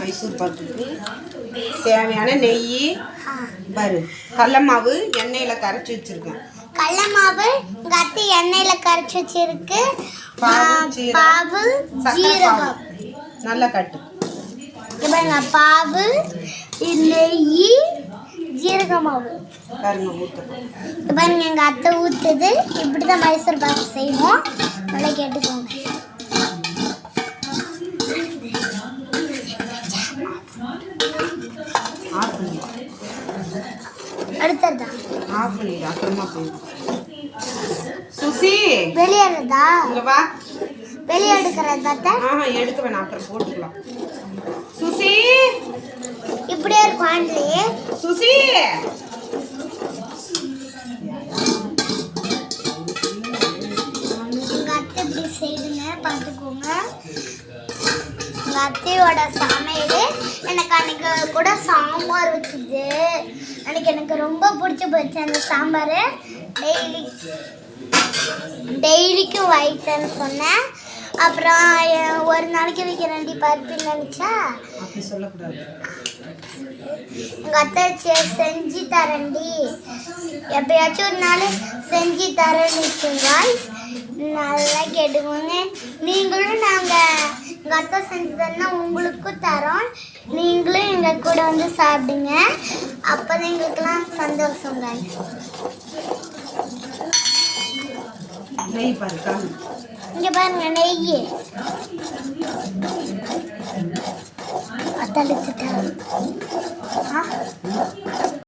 மைசூர் பாக்குக்கு தேவையான நெய் பாரு, கடல மாவு எண்ணெயில் கரைச்சி வச்சிருக்கேன். கடல மாவு கத்தி எண்ணெயில் கரைச்சி வச்சிருக்கு. பாவு ஜீரகம் நல்லா கட்டு. பாருங்க, பாவு நெய் ஜீரக மாவு பாருங்க ஊற்றுறோம். பாருங்க எங்கள் அத்தை ஊற்றுது. இப்படி தான் மைசூர் பாக்கு செய்வோம். நல்லா கேட்டுக்கோங்க. அடுத்ததா ஆஃப் பண்ணிடு, அப்புறமா போயிடும். சுசி வெளியேறதா? இங்க வா. வெளியே எடுக்கிறதா? எடுக்க வேணாம், அப்புறம் போட்டுக்கலாம். சுசி இப்படியே இருக்கும் ஆண்ட்லயே. சுசி எங்கள் அத்தை இப்படி செய்துங்க, பார்த்துக்கோங்க. எங்கள் அத்தையோட சமையல் எனக்கு அன்றைக்கி கூட சாம்பார் வச்சுது. அன்றைக்கி எனக்கு ரொம்ப பிடிச்சி போச்சு அந்த சாம்பார். டெய்லிக்கும் வைத்தேன்னு சொன்னேன். அப்புறம் ஒரு நாளைக்கு வைக்கிறேன்டி பருப்புன்னு நினச்சா அப்படி சொல்லக்கூடாது. எங்கள் அத்தை செஞ்சு தரேன்டி, எப்பயாச்சும் ஒரு நாள் செஞ்சு தரேன்னு வாய்ஸ் நல்லா கேட்டுக்கோங்க. நீங்களும் நாங்கள் எங்கள் அத்தை செஞ்சு தரேன்னா உங்களுக்கும் தரோம். நீங்களும் எங்கள் கூட வந்து சாப்பிடுங்க. அப்போ தான் எங்களுக்கெல்லாம் சந்தோஷம் காய்ஸ். நெய் பாருக்கா, இங்கே பாருங்க நெய் தளிச்சுட்டேன்.